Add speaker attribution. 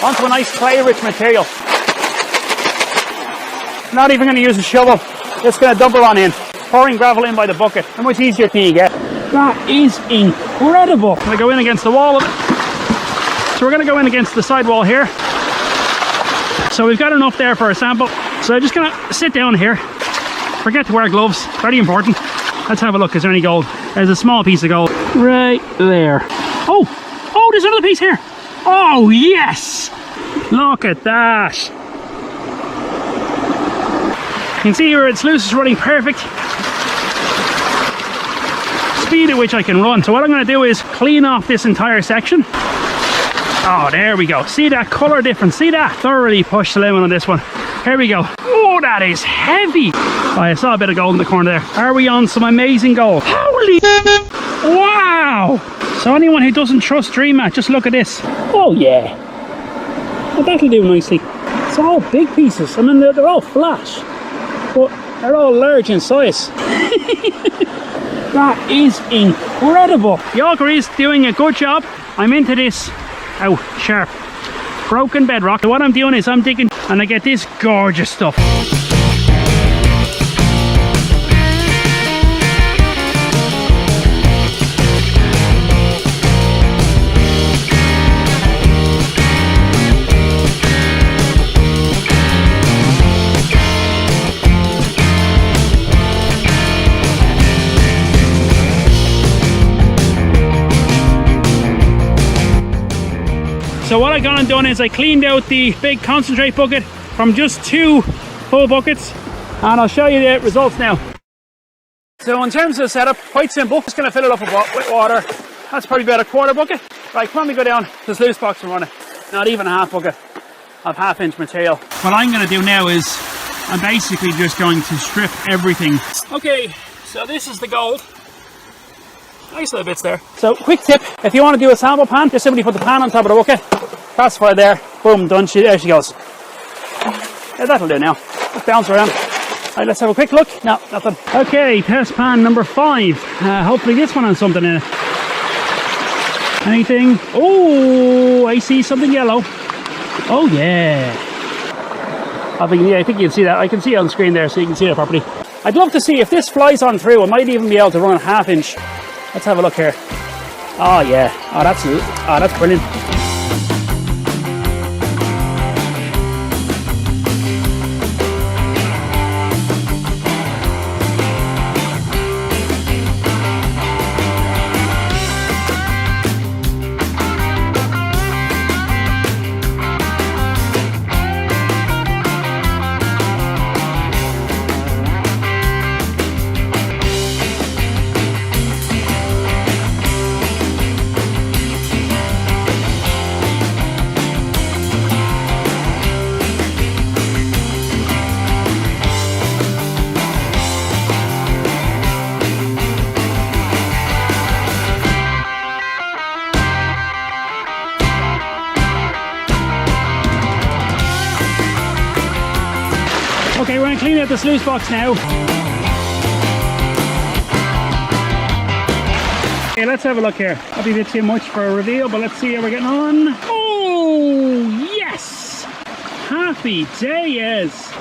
Speaker 1: onto a nice clay-rich material. Not even going to use a shovel, just going to dump it on in. Pouring gravel in by the bucket. How much easier can you get? That is incredible. I'm going to go in against the wall of it. So we're going to go in against the side wall here. So we've got enough there for a sample. So I'm just going to sit down here. Forget to wear gloves, very important. Let's have a look, is there any gold? There's a small piece of gold right there. Oh, there's another piece here. Oh yes, look at that. You can see here its sluice is running perfect. Speed at which I can run. So what I'm going to do is clean off this entire section. Oh, there we go. See that colour difference? See that? Thoroughly push the limit on this one. Here we go. Oh, that is heavy. Oh, I saw a bit of gold in the corner there. Are we on some amazing gold? Holy wow. So anyone who doesn't trust DreamMat, just look at this. Oh yeah. Well, that'll do nicely. It's all big pieces. I mean, they're all flash, but they're all large in size. That is incredible. The auger is doing a good job. I'm into this. Oh, sharp. Broken bedrock. So what I'm doing is I'm digging and I get this gorgeous stuff. So what I gone and done is I cleaned out the big concentrate bucket from just 2 full buckets, and I'll show you the results now. So in terms of the setup, quite simple. Just going to fill it up with water. That's probably about a quarter bucket. Right, come on, we go down to the sluice box and run it. Not even a half bucket of 1/2 inch material. What I'm going to do now is I'm basically just going to strip everything. Okay, so this is the gold. Nice little bits there. So quick tip, if you want to do a sample pan, just simply put the pan on top of the bucket, classify there, boom, done, there she goes. Yeah, that'll do now. Just bounce around. Right, let's have a quick look. No, nothing. Okay, test pan number 5. Hopefully this one has something in it. Anything? Oh, I see something yellow. Oh yeah. I think you can see that. I can see it on screen there, so you can see it properly. I'd love to see if this flies on through. I might even be able to run a 1/2 inch. Let's have a look here. Oh yeah. Oh, that's brilliant. Okay, we're going to clean out the sluice box now. Okay, let's have a look here. Probably a bit too much for a reveal, but let's see how we're getting on. Oh, yes! Happy days!